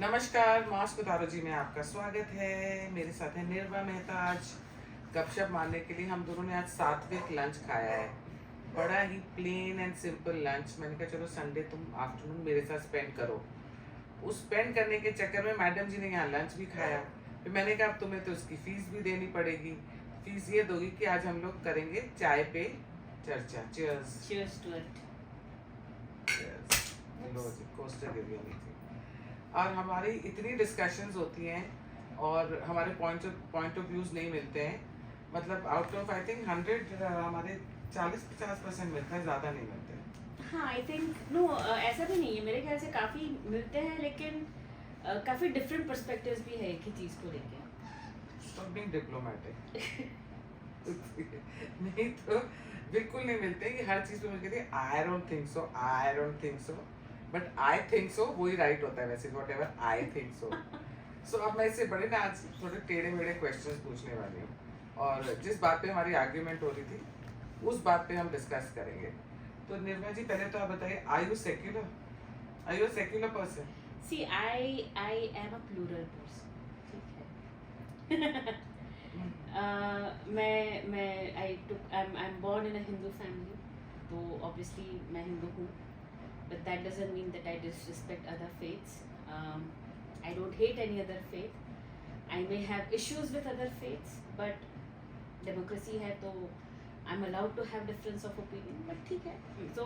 नमस्कार, मास्क उतारो जी में आपका स्वागत है। मेरे साथ है निर्वा मेहता। आज गपशप मारने के लिए हम दोनों ने आज सात्विक लंच खाया है। बड़ा ही प्लेन एंड सिंपल लंच। मैंने कहा चलो संडे तुम आफ्टरनून मेरे साथ स्पेंड करो। उस स्पेंड करने के चक्कर में मैडम जी ने यहाँ लंच भी खाया। फिर मैंने कहा अब तुम्हें तो उसकी फीस भी देनी पड़ेगी। फीस ये दोगी कि आज हम लोग करेंगे चाय पे चर्चा। Cheers. Cheers to it. Cheers. लो जी, कोस्टर गिर गया नीचे। और हमारी इतनी डिस्कशंस होती हैं और हमारे पॉइंट ऑफ व्यूज नहीं मिलते हैं। मतलब आउट ऑफ आई थिंक 100 हमारे 40-50% मिलते हैं, ज़्यादा नहीं मिलते हैं। हाँ आई थिंक नो ऐसा भी नहीं है, मेरे ख्याल से काफ़ी मिलते हैं, लेकिन काफ़ी डिफरेंट पर्सपेक्टिव्स भी है एक ही चीज़ को लेके। Stop being diplomatic। नहीं तो बिल्कुल नहीं मिलते कि हर चीज़ पे मुझे कहती है I don't think so, I don't think so, but I think so वही राइट होता है वैसे, whatever I think so. So अब मैं इससे बड़े ना आज थोड़े टेढ़े मेढ़े क्वेश्चंस पूछने वाली हूँ और जिस बात पे हमारी आर्ग्यूमेंट हो रही थी उस बात पे हम डिस्कस करेंगे। तो निर्मला जी पहले तो आप बताइए, are you secular? Are you a secular person? See I am a plural person, ठीक है। मैं I am born in a Hindu family, तो ऑब्वियसली मैं हिंदू हूँ, but that doesn't mean that I disrespect other faiths. I don't hate any other faith. I may have issues with other faiths, but democracy है तो I'm allowed to have difference of opinion. But ठीक है, तो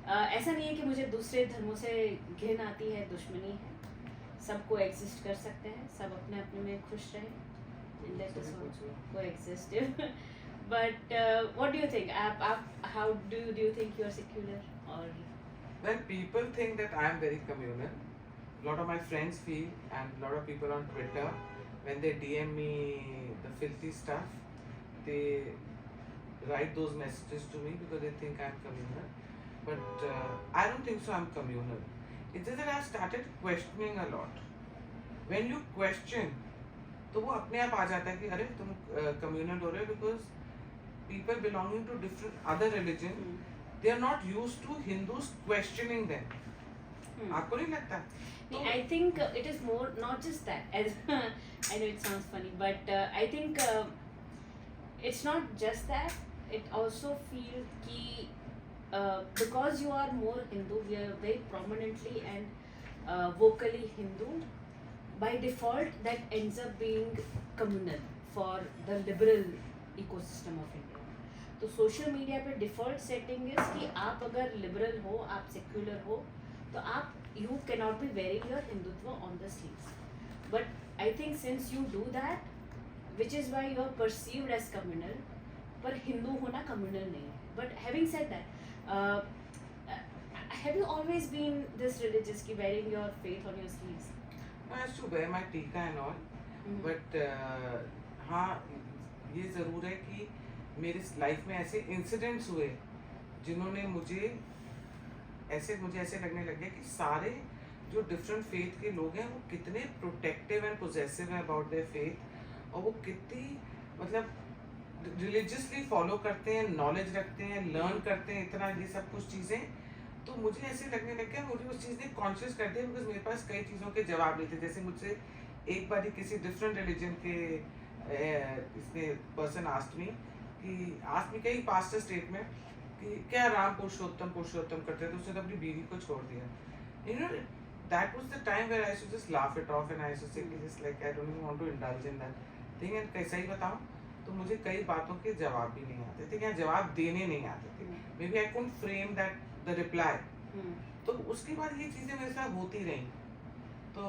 ऐसा नहीं है कि मुझे दूसरे धर्मों से घिन आती है, दुश्मनी है। सब को एग्जिस्ट कर सकते हैं, सब अपने अपने में खुश रहें। Let us also coexist. But what do you think? How do you think you are secular or? When people think that I am very communal, a lot of my friends feel, and a lot of people on Twitter, when they DM me the filthy stuff, they write those messages to me because they think I'm communal. But I don't think so. I'm communal. It's just that I've started questioning a lot. When you question, तो वो अपने आप आ जाता है कि अरे तुम communal हो रहे हो, because people belonging to different other religion, they are not used to Hindus questioning them. आपको नहीं लगता? No, I think it is more not just that. As I know it sounds funny, but I think it's not just that. It also feel कि because you are more Hindu, we are very prominently and vocally Hindu. By default, that ends up being communal for the liberal ecosystem of India. तो social media पे default setting is कि आप अगर liberal हो, आप secular हो, तो आप you can not be wearing your Hindutva on the sleeves. But I think since you do that, which is why you are perceived as communal, पर हिंदू होना कम्युनल नहीं है। But having said that, have you always been this religious की wearing your faith on your sleeves? I used to wear my टीका and all, but हाँ ये ज़रूर है कि मेरी लाइफ में ऐसे इंसिडेंट्स हुए जिन्होंने मुझे ऐसे लगने लग गया कि सारे जो डिफरेंट फेथ के लोग हैं वो कितने प्रोटेक्टिव एंड पोजेसिव हैं अबाउट देयर फेथ, और वो कितनी मतलब रिलीजियसली फॉलो करते हैं, नॉलेज रखते हैं, लर्न करते हैं, इतना ये सब कुछ चीज़ें। तो मुझे ऐसे लगने लग गया, मुझे उस चीज़ ने कॉन्शियस कर दिया, बिकॉज मेरे पास कई चीज़ों के जवाब नहीं थे। जैसे मुझसे एक बार किसी डिफरेंट रिलीजन के इसने पर्सन आस्क्ड मी कई पास्टर स्टेट में कि क्या राम पुरुषोत्तम करते थे, उसने तो अपनी बीवी को छोड़ दिया। You know that was the time where I should just laugh it off and I should say just like I don't want to indulge in that thing. And कैसा ही बताऊं तो मुझे कई बातों के जवाब भी नहीं आते थे, या जवाब देने नहीं आते थे। Maybe I couldn't frame that the reply. तो उसके बाद ये चीज़ें मेरे साथ होती रहीं। तो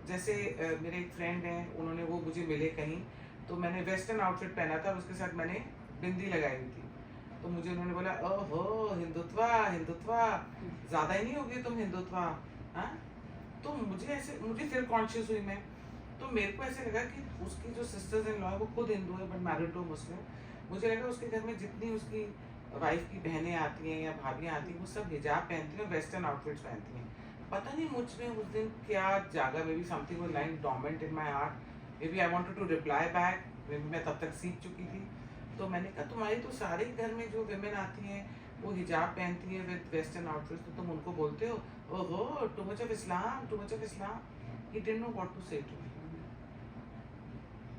जैसे मेरे एक फ्रेंड हैं, उन्होंने वो मुझे मिले कहीं, तो मैंने वेस्टर्न आउटफिट पहना था और उसके साथ मैंने बिंदी लगाई हुई थी। तो मुझे उन्होंने बोला ओहो हिंदुत्वा ज़्यादा ही नहीं होगी तुम हिंदुत्वा, हाँ? तो मुझे फिर कॉन्शियस हुई मैं। तो मेरे को ऐसे लगा कि उसकी जो सिस्टर्स इन लॉ है वो खुद हिंदू है बट मैरिड टू मुस्लिम। मुझे लगा उसके घर में जितनी उसकी वाइफ की बहनें आती हैं या भाभियाँ आती हैं वो सब हिजाब पहनती हैं और वेस्टर्न आउटफिट्स पहनती हैं। पता नहीं मुझ में उस दिन क्या जागा, maybe something was lying dormant in my heart, maybe I wanted to reply back, maybe मैं तब तक सीख चुकी थी। तो मैंने कहा तुम्हारी तो सारे घर में जो विमेन आती हैं वो हिजाब पहनती हैं विद वेस्टर्न आउटफिट्स, तो तुम उनको बोलते हो ओहो too much of Islam. he didn't know what to say to me.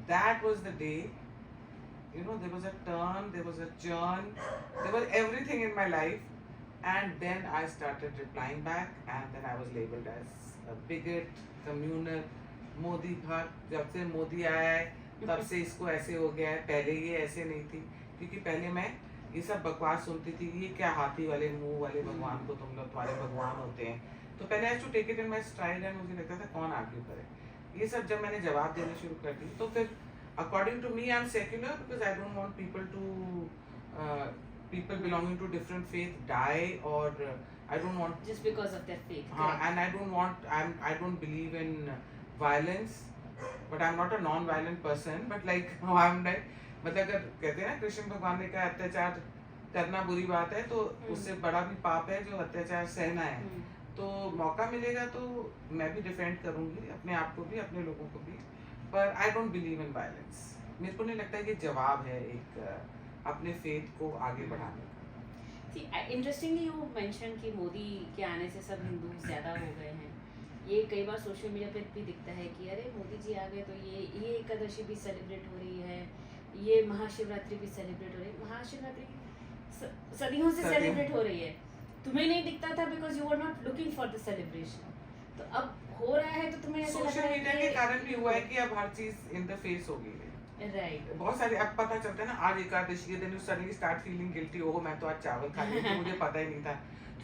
That was the day, you know, there was a turn, there was a churn, there was everything in my life. And then I started replying back, and then I was labeled as a bigot, communal, Modi भक्त. जब से मोदी आया है तब से इसको ऐसे हो गया है, पहले ये ऐसे नहीं थी. क्योंकि पहले मैं ये सब बकवास सुनती थी, ये क्या हाथी वाले मुंह वाले भगवान को तुम लोग तुम्हारे भगवान होते हैं. तो पहले I to take it in my stride, and मुझे लगता था कौन आर्ग्यू करे. ये सब जब मैंने जवाब देने शुरू कर दी, तो फिर according to me I am secular, because I don't want people belonging to different faith die, or I don't want just because of their faith. and I don't believe in violence, but I'm not a non-violent person, but like I'm like, मतलब अगर कहते हैं ना कृष्ण भगवान ने कहा अत्याचार करना बुरी बात है, तो उससे बड़ा भी पाप है जो अत्याचार सहना है. तो मौका मिलेगा तो मैं भी डिफेंड करूंगी अपने आप को भी, अपने लोगों को भी, पर I don't believe in violence. मेरे को नहीं लगता कि जवाब है एक अपने फेथ को आगे बढ़ाने का. See, interestingly you mentioned कि मोदी के आने से सब हिंदू ज़्यादा हो गए हैं. ये कई बार सोशल मीडिया पे भी दिखता है कि अरे मोदी जी आ गए तो ये एकादशी भी सेलिब्रेट हो रही है, ये महाशिवरात्रि भी सेलिब्रेट हो रही है. महाशिवरात्रि सदियों से सेलिब्रेट हो रही है, तुम्हें नहीं दिखता था because you were not looking for the celebration. तो अब हो रहा है तो तुम्हें ऐसा लग सोशल रहा है मीडिया के कारण भी हुआ है कि अब हर चीज इन द फेस हो गई है. राइट. बहुत सारे अब पता चलता है ना, आज एकादशी के दिन you suddenly start feeling guilty, oh मैं तो आज चावल खा रही थी, मुझे पता ही नहीं था.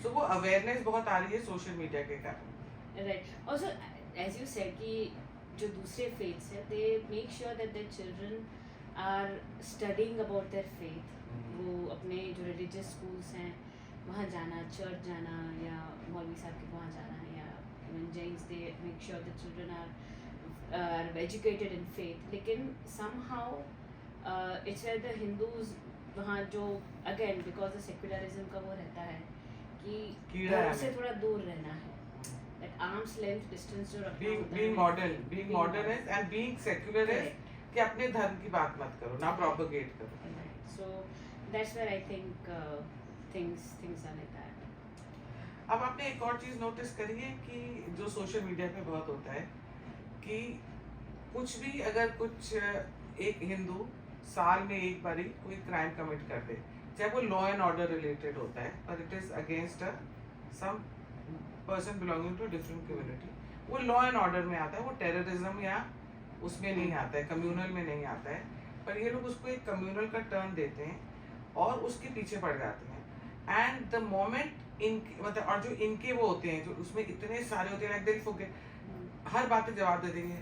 सो वो अवेयरनेस बहुत आ रही है सोशल मीडिया के कारण. Right. Also as you said कि जो दूसरे फेथ्स है they make sure that their children are studying about their faith. वो अपने जो रिलीजियस स्कूल्स हैं वहाँ जाना, चर्च जाना, या मौलवी साहब के वहाँ जाना, या even Jains, they make sure that children are educated in faith. लेकिन somehow it's where the Hindus वहाँ जो again because the secularism का वो रहता है कि धर्म से थोड़ा दूर रहना है. That arm's length distance जो रखना होता है. Being modernist and being secularist, कि अपने धर्म की बात मत करो, ना propagate करो. So that's where I think things are like that. अब आपने एक और चीज नोटिस करी है कि जो सोशल मीडिया पे बहुत होता है कि कुछ भी अगर कुछ एक हिंदू साल में एक बारी कोई क्राइम कमिट कर दे, चाहे वो लॉ एंड ऑर्डर रिलेटेड होता है, पर it is against some person belonging to different community, वो लॉ एंड ऑर्डर में आता है, वो टेररिज्म या उसमें नहीं आता है, कम्युनल में नहीं आता है. पर ये लोग उसको एक कम्युनल का टर्न देते हैं और उसके पीछे पड़ जाते हैं. एंड द मोमेंट इन मतलब और जो इनके वो होते हैं जो उसमें इतने सारे होते हैं, लाइक दिल फुके हर बात पे जवाब दे देंगे.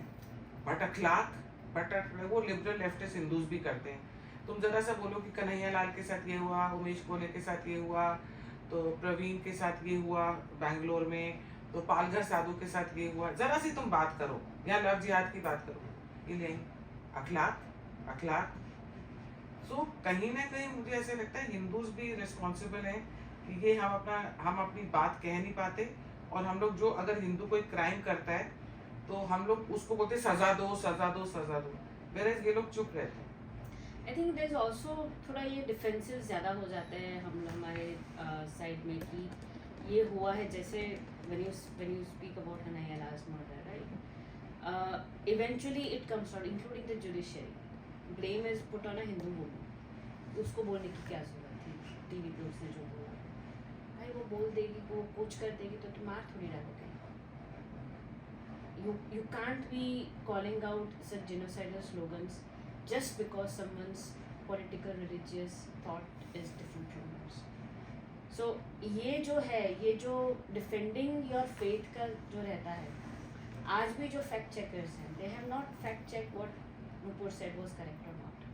बट वो लिबरल लेफ्टिस्ट हिंदूज भी करते हैं. तुम जरा सा बोलो कि कन्हैया लाल के साथ ये हुआ, उमेश कोले के साथ ये हुआ, तो प्रवीण के साथ ये हुआ बैंगलोर में, तो पालघर साधु के साथ ये हुआ, जरा सी तुम बात करो या लव जिहाद की बात करो, ये ले अखलाक. सो कहीं ना कहीं मुझे ऐसे लगता है हिंदूज भी रिस्पॉन्सिबल हैं कि ये हम अपनी बात कह नहीं पाते, और हम लोग जो अगर हिंदू कोई क्राइम करता है तो हम लोग उसको बोलते सजा दो, वेयरएज ये लोग चुप रहते हैं. I think there is also थोड़ा ये डिफेंसिव ज़्यादा हो जाते हैं हमारे साइड में कि ये हुआ है. जैसे when you speak about Kanhaiya Lal's murder, right? Eventually it comes out, including the judiciary. Blame is put on a Hindu woman. उसको बोलने की क्या जरूरत थी? टीवी पे उसने जो बोला, भाई वो बोल देगी, वो कुछ कर देगी तो तुम मार थोड़ी डालोगे. You can't be calling out such genocidal slogans just because someone's political religious thought is different from yours. So ये जो defending your faith का जो रहता है, आज भी जो fact checkers हैं, they have not fact checked what Nupur said was correct or not.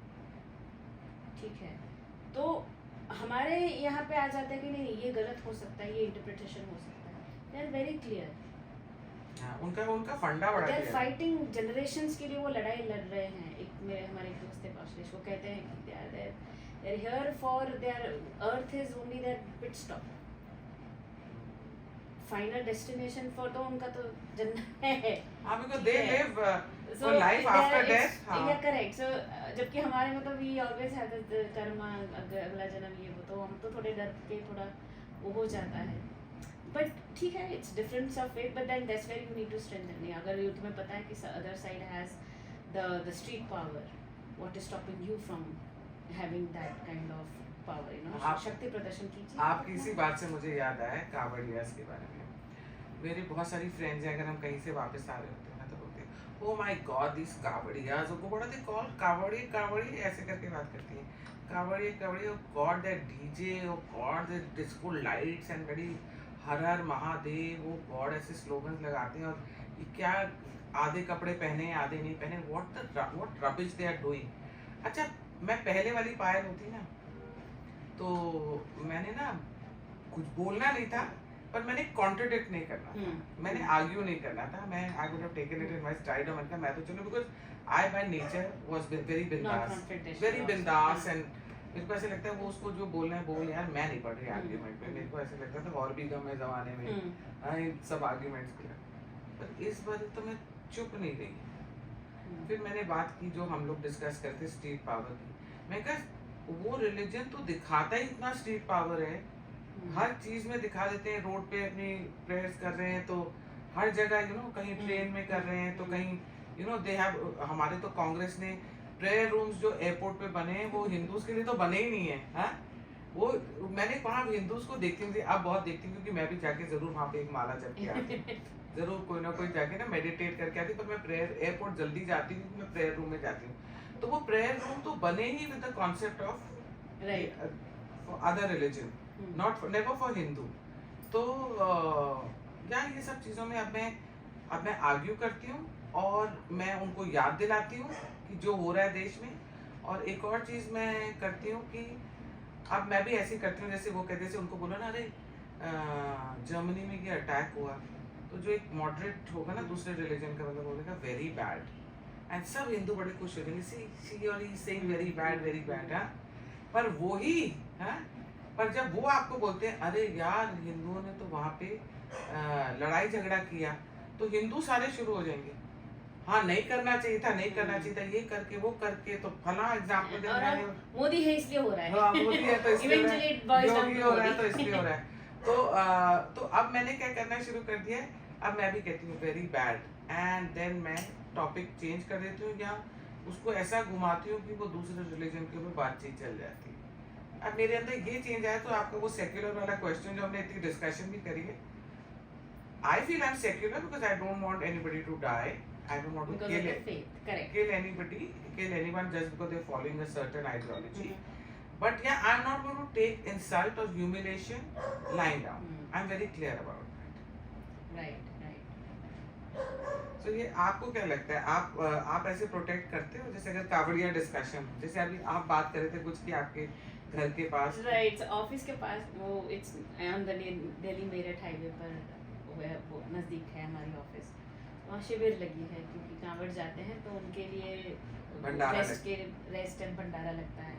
ठीक है, तो हमारे यहाँ पे आ जाता है कि नहीं ये गलत हो सकता है, ये interpretation हो सकता है. They are very clear. उनका फंडा बड़ा They are fighting generations के लिए, वो लड़ाई लड़ रहे हैं. हमारे एक दोस्त है कौशलेश, वो कहते हैं कि they are here for their earth is only their pit stop. Final destination for तो उनका तो जन्नत है. because they live for life after death. Yeah, correct. So जबकि हमारे मतलब we always have the karma, अगला जन्म ये वो, तो हम तो थोड़े डर के थोड़ा वो हो जाता है. बट ठीक है, it's difference of faith, but then that's where you need to strengthen. अगर तुम्हें पता है कि other side has the street power, what is stopping you from having that kind of power, शक्ति प्रदर्शन कीजिए. आपकी इसी बात से मुझे याद आया कावड़ियास के बारे में. मेरी बहुत सारी फ्रेंड्स हैं, अगर हम कहीं से वापस आ रहे होते हैं ना तो बोलते हैं ओ माय गॉड दिस कावड़ियास, उनको बड़ा दे कॉल कावड़ी कावड़ी ऐसे करके बात करती हैं. Kawadi Kawadi, oh God that DJ, oh God that disco lights and बड़ी हर हर महादेव, वो गॉड ऐसे स्लोगन्स लगाते हैं. और ये क्या आधे कपड़े पहने हैं आधे नहीं पहने, what rubbish they are doing. अच्छा, मैं पहले वाली पायल होती ना तो मैंने ना कुछ बोलना नहीं था, पर मैंने कॉन्ट्रडिक्ट नहीं करना था, मैंने आर्ग्यू नहीं करना था. मैं I would have taken it in my style और मैं तो चलो, because I by nature was very बिंदास, वेरी बिंदास. एंड मेरे को ऐसे लगता है वो उसको जो बोलना है बोल यार, मैं नहीं पढ़ रही आर्ग्यूमेंट में. मेरे को ऐसे लगता था और भी कम है ज़माने में इन सब आर्ग्यूमेंट्स के. पर इस बार तो मैं चुप नहीं रही. फिर मैंने बात की जो हम लोग डिस्कस करते स्ट्रीट पावर की. मैं कहा वो रिलीजन तो दिखाता ही इतना स्ट्रीट पावर है, हर चीज में दिखा देते हैं. रोड पे अपनी प्रेयर्स कर रहे हैं तो हर जगह कहीं ट्रेन में कर रहे हैं तो कहीं दे हैव. हमारे तो कांग्रेस ने प्रेयर रूम्स जो एयरपोर्ट पे बने हैं वो हिंदूज के लिए तो बने ही नहीं है. हाँ, वो मैंने वहाँ हिंदूज को देखती हूँ, अब बहुत देखती हूँ क्योंकि मैं भी जाके जरूर वहाँ पे एक माला जप के आती हूँ. जरूर कोई ना कोई जाके ना मेडिटेट करके आती. पर मैं प्रेयर एयरपोर्ट जल्दी जाती हूँ क्योंकि मैं प्रेयर रूम में जाती हूँ. तो वो प्रेयर रूम तो बने ही with the concept of other religion, not never for Hindu. तो या ये सब चीज़ों में अब मैं आर्ग्यू करती हूँ और मैं उनको याद दिलाती हूँ कि जो हो रहा है देश में. और एक और चीज़ मैं करती हूँ कि अब मैं भी ऐसी करती हूँ, जैसे वो कहते थे उनको बोला ना, अरे जर्मनी में ये अटैक हुआ, तो जो एक मॉडरेट होगा ना दूसरे रिलीजन का मतलब बोलेगा वेरी बैड, एंड सब हिंदू बड़े खुश हो जाएंगे, सी और ही सेइंग वेरी बैड. हाँ, पर वो ही पर जब वो आपको बोलते हैं अरे यार हिंदुओं ने तो वहाँ पे लड़ाई झगड़ा किया, तो हिंदू सारे शुरू हो जाएंगे, हाँ नहीं करना चाहिए था, नहीं करना चाहिए था, ये करके वो करके. तो फला एग्जाम्पल दे रहा है, मोदी है इसलिए हो रहा है. हाँ, मोदी है तो इसलिए हो रहा है, योगी हो रहा है तो मोदी. इसलिए हो रहा है. तो अब मैंने क्या करना शुरू कर दिया है, अब मैं भी कहती हूँ वेरी बैड, एंड देन मैं टॉपिक चेंज कर देती हूँ या उसको ऐसा घुमाती हूँ कि वो दूसरे रिलीजन के ऊपर बातचीत चल जाती है. अब मेरे अंदर ये चेंज आया, तो आपका वो सेक्युलर वाला क्वेश्चन जो हमने इतनी डिस्कशन भी करी है, I feel I am secular because I don't want anybody to die. I don't want to Because of the faith, correct. kill anyone just because they're following a certain ideology. But yeah, I'm not going to take insult or humiliation lying down. I'm very clear about that. Right. So ये आपको क्या लगता है, आप ऐसे protect करते हो? जैसे अगर कावड़िया डिस्कशन, जैसे अभी आप बात कर रहे थे कुछ कि आपके घर के पास, राइट, ऑफिस के पास, वो it's on the Delhi Meerut highway पर वो नज़दीक है हमारी ऑफिस. वहाँ शिविर लगी है क्योंकि कांवड़ जाते हैं तो उनके लिए रेस्ट एंड भंडारा लगता है.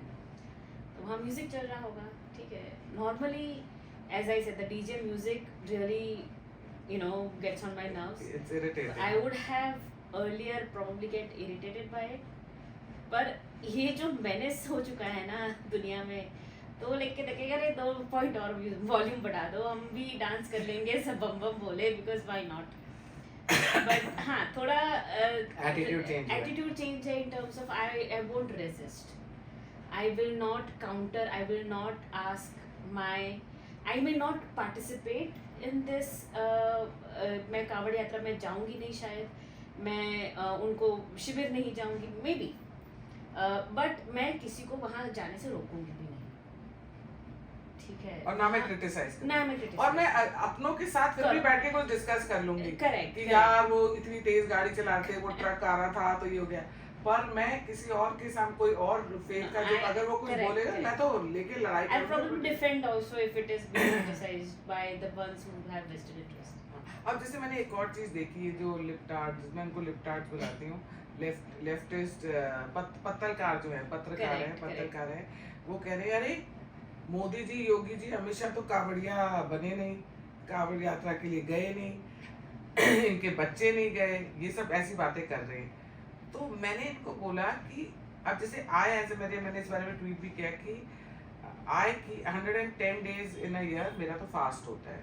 तो वहाँ म्यूजिक चल रहा होगा, ठीक है. Normally as I said the DJ music really gets on my nerves. It's irritating. I would have earlier probably get irritated by it. पर ये जो मैनेज हो चुका है ना दुनिया में, तो लेके के देखेगा अरे 2 पॉइंट और वॉल्यूम बढ़ा दो, हम भी डांस कर लेंगे, सब बम बम बोले, बिकॉज व्हाई नॉट. बट हाँ, थोड़ा एटीट्यूड चेंज है in terms of I won't resist, I will not counter, I will not ask my, I may not participate in this. मैं कांवड़ यात्रा में जाऊंगी नहीं शायद, मैं उनको शिविर नहीं जाऊंगी मे बी, बट मैं किसी को वहाँ जाने से रोकूंगी भी नहीं, ठीक है. और ना मैं क्रिटिसाइज करूं, और मैं अपनों के साथ फिर भी बैठ के कुछ डिस्कस कर लूंगी. करेक्ट कि यार वो इतनी तेज गाड़ी चलाते, वो ट्रक आ रहा था तो ये हो गया. पर मैं किसी और के सामने कोई और फेथ का जो अगर वो कुछ बोलेगा, मैं तो लेके लड़ाई करूंगी. I'll probably defend also if it is being criticized by the ones who have vested interest. अब जैसे मैंने एक और चीज देखी है जो लिप्टार्ड, मैं उनको लिप्टार्ड बुलाती हूँ, लेफ्टिस्ट पत्रकार जो है, पत्रकार है, वो कह रहे हैं अरे मोदी जी योगी जी हमेशा तो कावड़िया बने नहीं, कावड़ यात्रा के लिए गए नहीं, इनके बच्चे नहीं गए, ये सब ऐसी बातें कर रहे हैं. तो मैंने इनको बोला कि अब जैसे मैंने इस बारे में ट्वीट भी किया कि 110 days इन अ ईयर मेरा तो फास्ट होता है,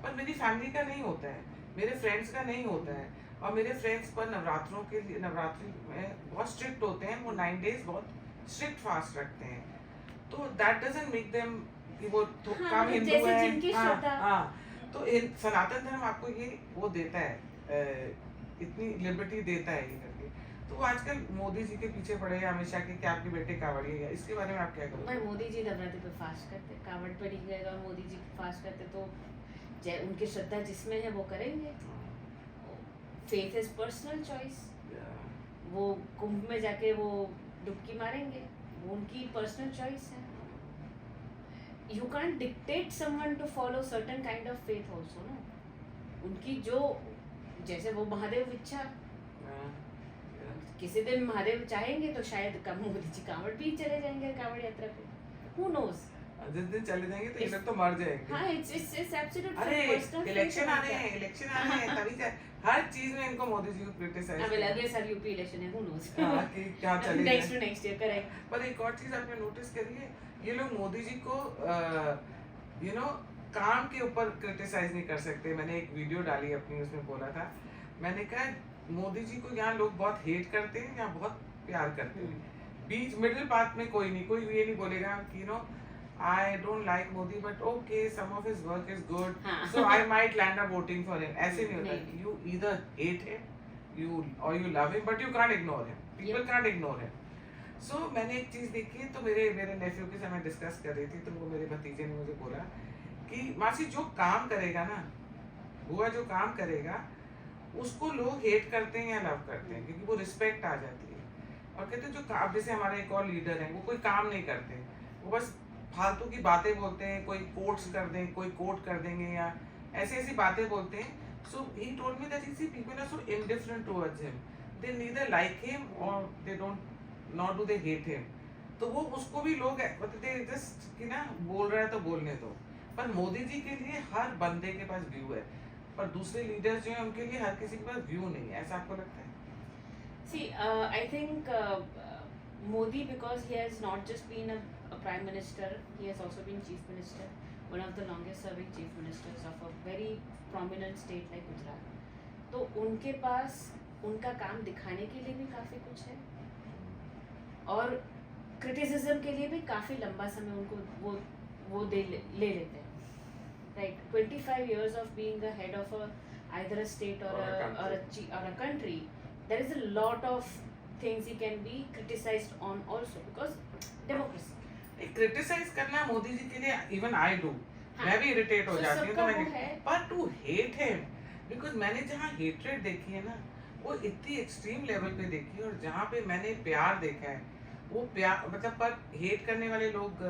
पर मेरी फैमिली का नहीं होता है, मेरे फ्रेंड्स का नहीं होता है। और मेरे फ्रेंड्स पर नवरात्रों के लिए, नवरात्रि में बहुत स्ट्रिक्ट होते हैं, वो 9 डेज बहुत स्ट्रिक्ट फास्ट रखते हैं। तो दैट डजंट मेक देम कि वो तो हाँ, कम मतलब हिंदू जैसे है। जिनकी हाँ श्रद्धा। हाँ, तो सनातन धर्म आपको ये वो देता है, इतनी लिबर्टी देता है ये करके। तो आजकल मोदी जी के पीछे पड़े हैं हमेशा कि आपके बेटे कांवड़िए है, इसके बारे में आप क्या करोगे? भाई मोदी जी नवरात्रि पे फास्ट करते, कावड़ पर ही गए और मोदी जी फास्ट करते, तो जय उनकी श्रद्धा जिसमें है वो करेंगे। Faith is personal choice. वो कुंभ में जाके वो डुबकी मारेंगे, वो उनकी पर्सनल चॉइस है। You can't dictate someone to follow certain kind of faith also ना। उनकी जो, जैसे वो महादेव इच्छा, किसी दिन महादेव चाहेंगे तो शायद मोदी जी कांवड़ भी चले जाएंगे, कांवड़ यात्रा पे, हु नोज। जिस दिन चले जाएंगे तो ये लोग तो मर जाएंगे। हाँ, इट्स एब्सोल्यूट अरे पर्सनल। इलेक्शन आ रहे हैं, इलेक्शन आ रहे हैं, तभी हर चीज में इनको मोदी जी को क्रिटिसाइज अब अगले साल यूपी इलेक्शन है, हु नोज। हाँ कि क्या चलेगा। Next to next year, correct. पर एक और चीज आपने नोटिस करी है, ये लोग मोदी जी को यू नो काम के ऊपर क्रिटिसाइज नहीं कर सकते। मैंने एक वीडियो डाली अपनी, उसमें बोला था, मैंने कहा मोदी जी को यहाँ लोग बहुत हेट करते हैं, यहाँ बहुत प्यार करते हैं। बीच मिडिल पाथ में कोई नहीं, कोई ये नहीं बोलेगा कि you know I don't like Modi but okay some of his work is good so I might land up voting for him. ऐसे नहीं होता। You either hate him you और you love him but you can't ignore him, people can't ignore him. So मैंने एक चीज देखी है, तो मेरे नेफ्यू के साथ मैं डिस्कस कर रही थी, तो वो मेरे भतीजे ने मुझे बोला कि मासी जो काम करेगा ना, बुआ जो काम करेगा उसको लोग हेट करते हैं या लव करते हैं, क्योंकि वो रिस्पेक्ट आ जाती है। और कहते हैं जो काम, जैसे हमारे एक और लीडर हैं, वो कोई काम नहीं करते, वो बस फालतू की बातें बोलते हैं, कोई कोट्स कर दें, कोई कोट कर देंगे या ऐसी ऐसी बातें बोलते हैं। So he told me that he see people are so indifferent towards him, they neither like him और they don't not do they hate him. तो वो उसको भी लोग मतलब दे जस्ट कि ना बोल रहा है तो बोलने दो। पर मोदी जी के लिए हर बंदे के पास व्यू है, पर दूसरे लीडर्स जो हैं उनके लिए हर किसी के पास व्यू नहीं है। ऐसा आपको लगता है? See, I think Modi, because he has not just been a prime minister, he has also been chief minister, one of the longest serving chief ministers of a very prominent state like Gujarat. तो उनके पास उनका काम दिखाने के लिए भी काफ़ी कुछ है, और क्रिटिसिज्म के लिए भी काफ़ी लंबा समय उनको वो ले लेते हैं। Right, 25 years of being the head of either a state or a country, there is a lot of things he can be criticized on also, because democracy. Criticise करना मोदी जी के लिए इवन आई डू, मैं भी irritate हो जाती हूँ, तो मैं पर टू हेट हिम, बिकॉज मैंने जहाँ हेट्रेड देखी है ना, वो इतनी एक्सट्रीम लेवल पे देखी है, और जहाँ पे मैंने प्यार देखा है, वो प्यार मतलब, पर हेट करने वाले लोग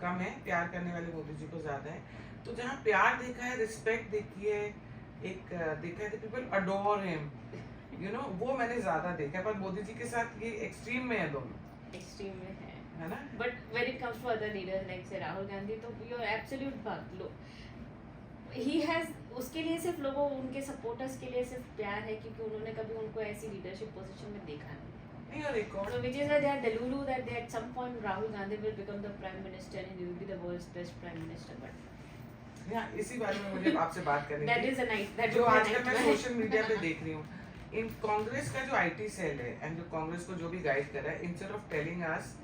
कम है, प्यार करने वाले मोदी जी को ज्यादा है। तो जहाँ प्यार देखा है, रिस्पेक्ट देखी है, एक देखा है, people adore him, you know, वो मैंने ज्यादा देखा है। पर मोदी जी के साथ ये एक्सट्रीम में है, दोनों एक्सट्रीम में है ना। But when it comes to other leaders like say Rahul Gandhi, तो योर एब्सोल्यूट बात लो, ही हैज, उसके लिए सिर्फ लोगों, उनके सपोर्टर्स के लिए सिर्फ प्यार है, क्योंकि उन्होंने कभी उनको ऐसी लीडरशिप पोजीशन में देखा नहीं। और एक और, So which is why they are delulu that they at some point Rahul Gandhi will become the prime minister and he will be the world's best prime minister. But yeah, इसी बारे में मुझे आपसे बात करनी that थी। is a night, that जो would be a आजकल मैं nightmare. सोशल मीडिया पे देख रही हूँ, इन कांग्रेस का जो आईटी सेल है एंड जो कांग्रेस को जो भी गाइड कर रहा है, इंस्टेड ऑफ टेलिंग अस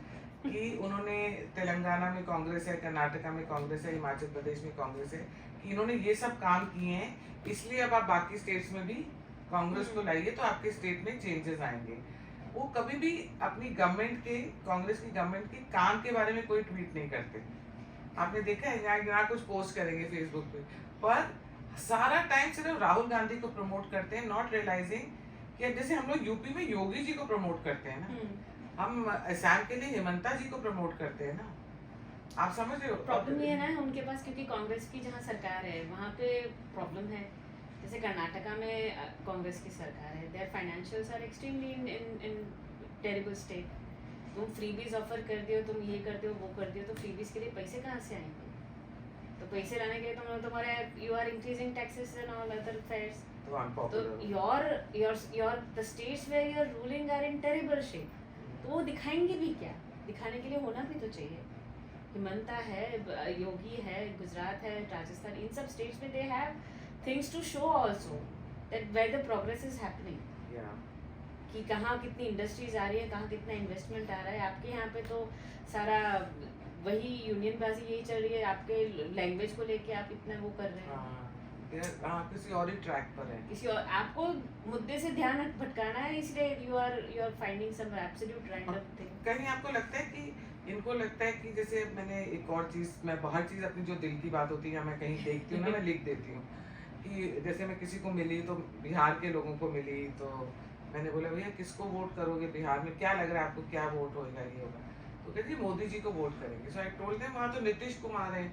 कि उन्होंने तेलंगाना में कांग्रेस है, कर्नाटका में कांग्रेस है, हिमाचल प्रदेश में कांग्रेस है, कि इन्होंने ये सब काम किए हैं, इसलिए अब आप बाकी स्टेट्स में भी कांग्रेस को लाइए तो आपके स्टेट में चेंजेस आएंगे। वो कभी भी अपनी गवर्नमेंट के, कांग्रेस की गवर्नमेंट के काम के बारे में कोई ट्वीट नहीं करते। आपने देखा है, यहाँ कुछ पोस्ट करेंगे फेसबुक पे, पर सारा टाइम सिर्फ राहुल गांधी को प्रमोट करते हैं, नॉट रियलाइजिंग कि जैसे हम लोग यूपी में योगी जी को प्रमोट करते हैं ना, हम असम के लिए हिमंता जी को प्रमोट करते हैं ना। आप समझ रहे हो? प्रॉब्लम ये है ना उनके पास, क्योंकि कांग्रेस की जहाँ सरकार है वहाँ पे प्रॉब्लम है। जैसे कर्नाटका में कांग्रेस की सरकार है, their financials are extremely in terrible state. तुम फ्रीबीज ऑफर कर दियो, तुम ये कर दियो, वो कर दियो, तो फ्रीबीज के लिए पैसे कहाँ से आएंगे? तो पैसे लाने के लिए तुम्हारे you are increasing taxes and all other fares, तो your the states where you are ruling are in terrible shape. तो वो दिखाएंगे भी क्या? दिखाने के लिए होना भी तो चाहिए। हिमंता है, योगी है, गुजरात है, राजस्थान, इन सब स्टेट्स में they have things to show also that where the progress is happening, या कि कहाँ कितनी इंडस्ट्रीज आ रही है, कहाँ कितना इन्वेस्टमेंट आ रहा है। आपके यहाँ पे तो सारा वही यूनियन बाजी यही चल रही है, आपके लैंग्वेज को लेके आप इतना वो कर रहे हैं। हाँ, किसी और ही ट्रैक पर है। किसी और आपको मुद्दे से ध्यान भटकाना है, इसलिए you are finding some absolute random thing. कहीं आपको लगता है कि इनको लगता है कि जैसे मैंने एक और चीज़, मैं हर चीज़ अपनी जो दिल की बात होती है या मैं कहीं देखती हूँ ना, मैं लिख देती हूँ कि जैसे मैं किसी को मिली तो बिहार के लोगों को मिली, तो मैंने बोला भैया किसको वोट करोगे बिहार में, क्या लग रहा है आपको, क्या वोट होएगा, ये होगा। तो कहती मोदी जी को वोट करेंगे। सो आई टोल्ड देम वहाँ तो नीतीश कुमार है,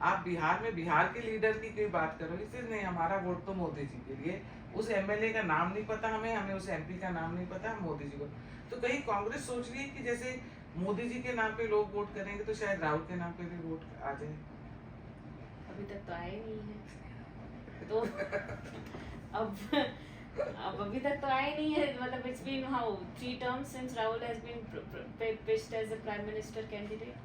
आप बिहार में बिहार के लीडर की कोई बात करो, इसलिए नहीं, हमारा वोट तो मोदी जी के लिए। उस एमएलए का नाम नहीं पता हमें उस एमपी का नाम नहीं पता, हम मोदी जी को। तो कहीं कांग्रेस सोच रही है कि जैसे मोदी जी के नाम पे लोग वोट करेंगे तो शायद राहुल के नाम पे भी वोट आ जाए। अभी तक तो आए नहीं है तो अब अभी तक तो आए नहीं है, मतलब it's been how 3 terms since Rahul has been pitched as a prime minister candidate,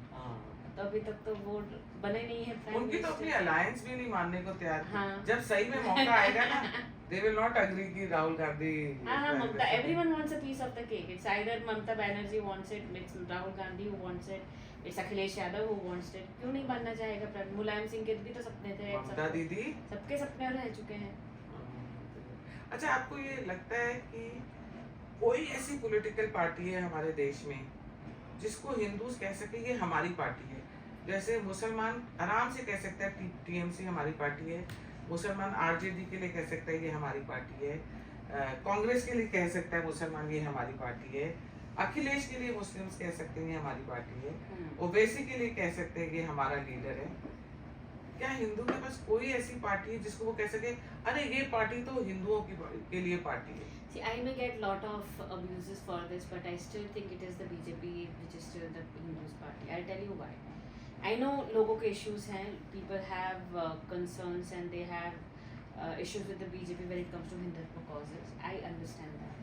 तो अभी तक तो वोट बने नहीं है प्राइम उनकी तो अपनी मिनिस्टर। अलायंस भी नहीं मानने को तैयार थी। हाँ। जब सही में मौका आएगा ना, they will not agree कि राहुल गांधी। हाँ, ममता, everyone wants a piece of the cake. It's either Mamta Banerjee wants it, it's Rahul Gandhi who wants it, it's Akhilesh Yadav who wants it. क्यों नहीं बनना चाहेगा प्राइम? मुलायम सिंह के भी तो सपने थे, ममता दीदी। सबके सपने रह चुके हैं। अच्छा, आपको ये लगता है कि कोई ऐसी पॉलिटिकल पार्टी है हमारे देश में जिसको हिंदूज कह सके ये हमारी पार्टी है? जैसे मुसलमान आराम से कह सकता है टीएमसी हमारी पार्टी है, मुसलमान आरजेडी के लिए कह सकता है ये हमारी पार्टी है, कांग्रेस के लिए कह सकता है मुसलमान ये हमारी पार्टी है, अखिलेश के लिए मुस्लिम्स कह सकते हैं ये हमारी पार्टी है, ओवैसी के लिए कह सकते हैं ये हमारा लीडर है। क्या हिंदू के पास कोई ऐसी पार्टी है जिसको वो कह सके अरे ये पार्टी तो हिंदुओं के लिए पार्टी है? See, I may get lot of abuses for this, but I still think it is the BJP which is still the Hindus party. I'll tell you why. I know लोगों के issues हैं, people have concerns and they have issues with the BJP when it comes to Hindutva causes. I understand that.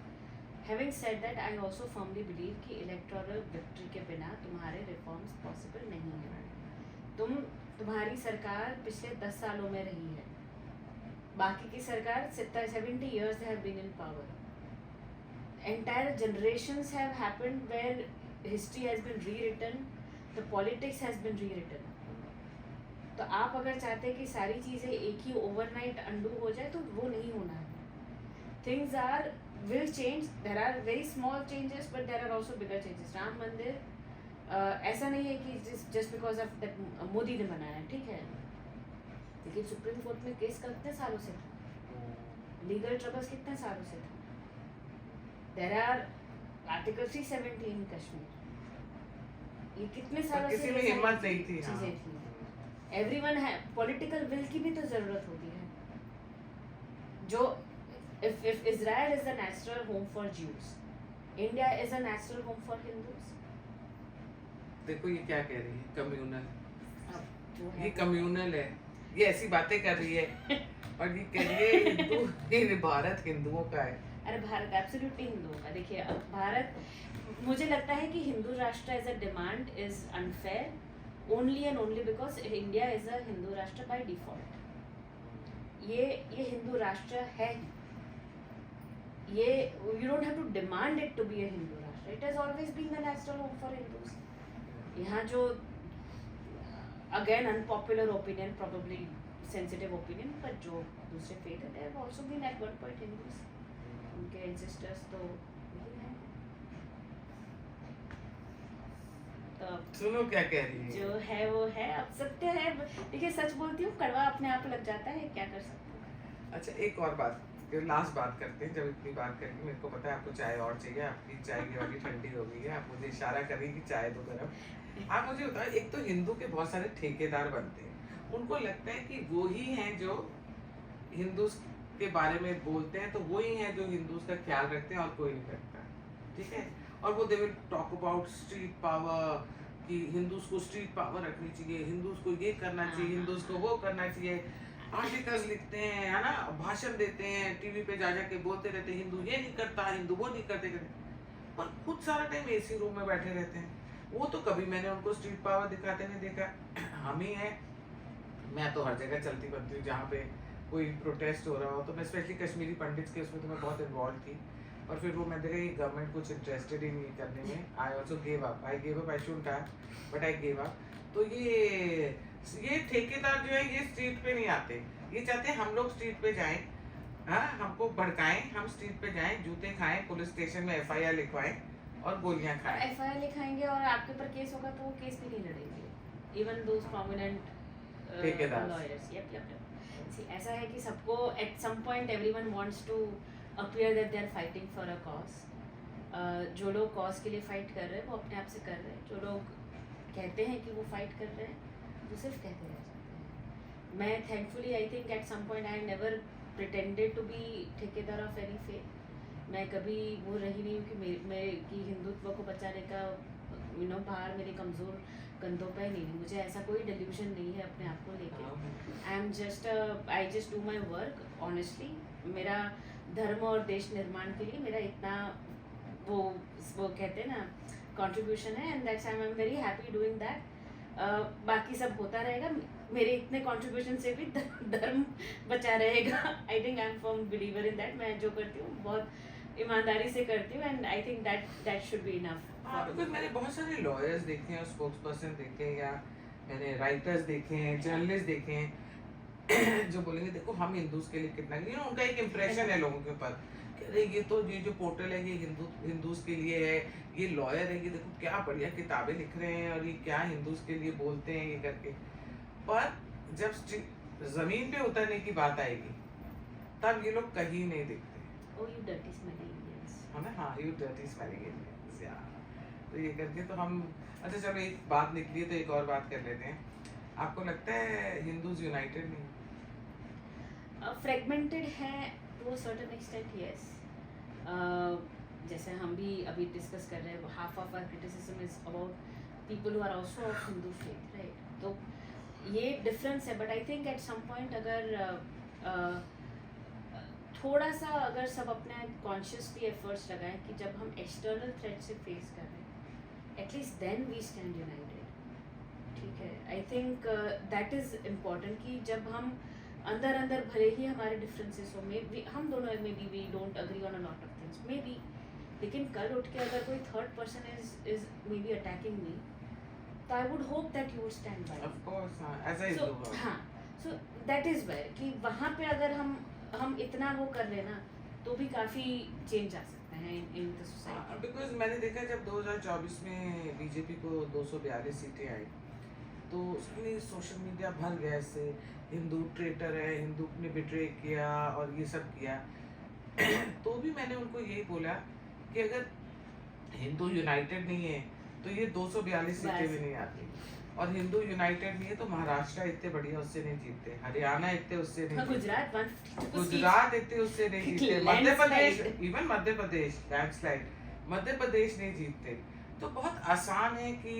Having said that, I also firmly believe कि electoral victory के बिना तुम्हारे reforms possible नहीं है। तुम्हारी सरकार पिछले 10 सालों में रही है, बाकी की सरकार 70 years they have been in power. Entire generations have happened where history has been rewritten, the politics has been rewritten. तो आप अगर चाहते हैं कि सारी चीज़ें एक ही ओवरनाइट अंडू हो जाए तो वो नहीं होना है। Things are will change. There are very small changes, but there are also bigger changes. Ram मंदिर ऐसा नहीं है कि just because of that Modi ने बनाया, ठीक है, लेकिन सुप्रीम कोर्ट में केस कितने सालों से था, लीगल ट्रबल्स कितने सालों से था। देयर आर आर्टिकल 370 इन कश्मीर, ये कितने सालों से किसी में हिम्मत नहीं थी। चीजें थी। एवरीवन है, पॉलिटिकल विल की भी तो जरूरत होती है। जो if Israel is the natural home for Jews, India is a natural home for Hindus. देखो ये क्या कह रही है, कम्युनल, ये तो कम्युनल है, ये ऐसी बातें कर रही है और ये कह रही है हिंदू, ये भारत हिंदुओं का है। अरे भारत एब्सोल्युटली हिंदुओं का। देखिए अब भारत, मुझे लगता है कि Hindu Rashtra as a demand is unfair only and only because India is a Hindu Rashtra by default. ये हिंदू राष्ट्र है, ये you don't have to demand it to be a Hindu Rashtra, it has always been the natural home for Hindus. यहाँ जो again unpopular opinion, probably sensitive opinion, but जो दूसरे faith है, they have also been at one point Hindus, उनके ancestors तो यही हैं। तो सुनो क्या कह रही है, जो है वो है, अब सत्य है। देखिए सच बोलती हूँ, कड़वा अपने आप लग जाता है, क्या कर सकते हैं। अच्छा एक और बात, लास्ट बात करते हैं। जब इतनी बात करेंगे, मेरे को पता है आपको चाय और चाहिए, आपकी चाय की वाली ठंडी हो गई है, आप मुझे इशारा करेंगे कि चाय दो गरम। आप मुझे बताओ, एक तो हिंदू के बहुत सारे ठेकेदार बनते हैं, उनको लगता है कि वो ही हैं जो हिंदू के बारे में बोलते हैं, तो वो ही हैं जो हिंदूज का ख्याल रखते हैं और कोई नहीं रखता, ठीक है। और वो they will talk about street power, कि हिंदूज को स्ट्रीट पावर रखनी चाहिए, हिंदूज को ये करना चाहिए, हिंदूज को वो करना चाहिए, आर्टिकल्स लिखते हैं, है ना, भाषण देते हैं, टीवी पे जा के बोलते रहते हैं हिंदू ये नहीं करता, हिंदू वो नहीं करते, पर खुद सारा टाइम एसी रूम में बैठे रहते हैं। वो तो कभी मैंने उनको स्ट्रीट पावर दिखाते नहीं देखा। हम ही हैं, मैं तो हर जगह चलती बनती हूँ जहाँ पे कोई प्रोटेस्ट हो रहा हो, तो मैं स्पेशली कश्मीरी पंडित्स के उसमें तो मैं बहुत इन्वॉल्व थी। और फिर वो मैं देखा ये गवर्नमेंट कुछ इंटरेस्टेड ही नहीं करने में, I also gave up, I shouldn't have, but I gave up. तो ये ठेकेदार जो है ये स्ट्रीट पे नहीं आते, ये चाहते हैं हम लोग स्ट्रीट पे जाएं, हाँ हमको भड़काएं, हम स्ट्रीट पे जाएं, जूते खाएं, पुलिस स्टेशन में FIR लिखवाएं और गोलियां खाएं। FIR लिखाएंगे और आपके ऊपर केस होगा तो वो केस भी नहीं लड़ेंगे, इवन दोस प्रोमिनेंट ठेकेदार। लॉयर्स। यप सी ऐसा है कि सबको at some point everyone wants to appear that they are fighting for a cause. जो लोग कॉज के लिए फाइट कर रहे हैं वो अपने आप से कर रहे हैं, जो लोग कहते हैं कि वो फाइट कर रहे हैं वो सिर्फ कहते रह जाते हैं। मैं thankfully I think at some point I never pretended to be ठेकेदार ऑफ एनी फेथ। मैं कभी वो रही नहीं हूँ कि मैं कि हिंदुत्व को बचाने का भार मेरे कमज़ोर कंधों पे नहीं है। मुझे ऐसा कोई डिल्यूजन नहीं है अपने आप को लेके। I just do my work honestly. मेरा धर्म और देश निर्माण के लिए मेरा इतना वो कहते हैं ना कंट्रीब्यूशन है, and that's I am very happy doing that. बाकी सब होता रहेगा, मेरे इतने कंट्रीब्यूशन से भी धर्म बचा रहेगा। I think I am firm believer in that. मैं जो करती हूँ बहुत ईमानदारी से करती हूँ, and I think that should be enough. Because मैंने बहुत सारे लॉयर्स देखे हैं, स्पोक्स पर्सन देखे हैं, या मैंने राइटर्स देखे हैं, जर्नलिस्ट देखे हैं जो बोलेंगे देखो हम हिंदूज के लिए कितना, उनका एक इम्प्रेशन है लोगों के ऊपर, अरे ये तो ये जो पोर्टल है ये हिंदूज के लिए है, ये लॉयर है, ये देखो क्या बढ़िया किताबें लिख रहे हैं और ये क्या हिंदूज के लिए बोलते हैं ये करके। पर जब जमीन पे उतरने की बात आएगी तब ये लोग कहीं नहीं दिखते। Oh, you dirty smelly Indians. हमें हाँ यू डर्टी स्मेलिंग इंडियंस या, तो ये करके तो हम अच्छा चलो एक बात निकली है तो एक और बात कर लेते हैं। आपको लगता है हिंदूज यूनाइटेड नहीं? फ्रेगमेंटेड है to a certain extent, yes. जैसे हम भी अभी डिस्कस कर रहे हैं, half of our criticism is about people who are also of Hindu faith, right? तो ये डिफरेंस है, but I think at some point अगर थोड़ा सा अगर सब अपने कॉन्शियसली एफर्ट्स लगाएं कि जब हम एक्सटर्नल थ्रेट से फेस कर रहे हैं at least then we stand united, ठीक है? I think that is important कि जब हम अंदर भले ही हमारे डिफरेंसेस हो, हम दोनों maybe we don't agree on a lot of things maybe, लेकिन कल उठ के अगर कोई third person is maybe attacking me, तो I would hope that you would stand by. Of course हाँ, ऐसा ही होगा। हाँ, सो दैट इज़ वेयर कि वहाँ पे अगर हम इतना वो कर लेना तो भी काफ़ी चेंज आ सकता है इन द सोसाइटी। बिकॉज मैंने देखा जब 2024 में बीजेपी को 242 सीटें आई तो उसके लिए सोशल मीडिया भर गया इससे, हिंदू ट्रेटर है, हिंदू ने बिट्रे किया और ये सब किया। तो भी मैंने उनको यही बोला कि अगर हिंदू यूनाइटेड नहीं है तो ये 242 सीटें भी नहीं आती, और हिंदू यूनाइटेड नहीं है तो महाराष्ट्र इतने बढ़िया उससे नहीं जीतते, हरियाणा इतने उससे नहीं जीतते, गुजरात इतने उससे नहीं जीतते, मध्य प्रदेश, इवन मध्य प्रदेश लैंडस्लाइड, मध्य प्रदेश नहीं जीतते। तो बहुत आसान है कि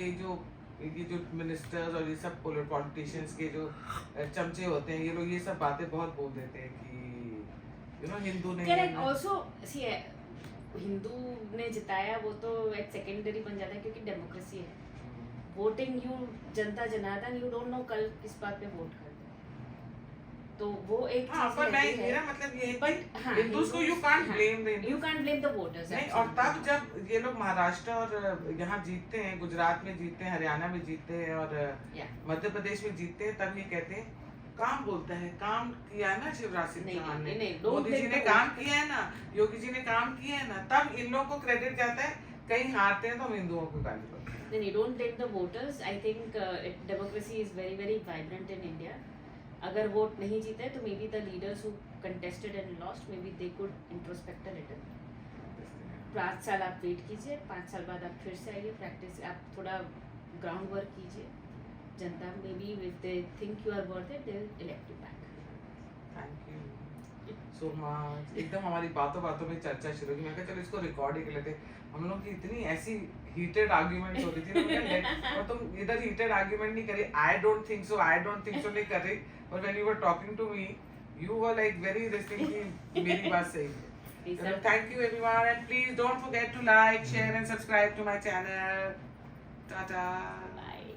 ये जो मिनिस्टर्स और ये सब पॉलिटिशियंस के जो चमचे होते हैं, ये लोग ये सब बातें बहुत बोल देते हैं कि हिंदू नहीं करेक्ट। ऑल्सो सी हिंदू ने जिताया वो तो एक सेकेंडरी बन जाता है क्योंकि डेमोक्रेसी है। Voting Janata Janardan, you don't know कल किस बात पे वोट कर दो, तो वो एक चीज पर मेरा मतलब ये है कि हिंदूज को you can't blame the voters. नहीं, और तब जब ये लोग महाराष्ट्र और यहाँ जीतते हैं, गुजरात में जीतते हैं, हरियाणा में जीतते हैं और मध्य प्रदेश में जीतते हैं, तब ये कहते हैं काम बोलता है, काम किया है ना शिवराज सिंह चौहान ने, मोदी जी ने काम किया है ना, योगी जी ने काम किया है ना, तब इन लोगों को क्रेडिट जाता है। कहीं हारते हैं तो हम हिंदुओं को गाली देते हैं। नहीं, don't blame the voters. I think democracy is very very vibrant in India. अगर वोट नहीं जीते तो may be the leaders who contested and lost may be they could introspect a little. 5 साल आप वेट कीजिए, 5 साल बाद आप फिर से आइए, प्रैक्टिस आप थोड़ा ग्राउंड वर्क कीजिए, जनता maybe if they think you are worth it they will elect you back. Thank you so much. एकदम हमारी बातों बातों में चर्चा शुरू हुई, मैं कहा चलो इसको रिकॉर्ड ही कर लेते। हम लोग की इतनी ऐसी हीटेड आर्ग्यूमेंट हो रही थी और तुम इधर हीटेड आर्ग्यूमेंट नहीं करी, आई डोंट थिंक सो नहीं कर रही, और when you were talking to me you were like very resisting कि मेरी बात सही है। please. Thank you everyone, and please don't forget to like, share and subscribe to my channel. Tata. Bye.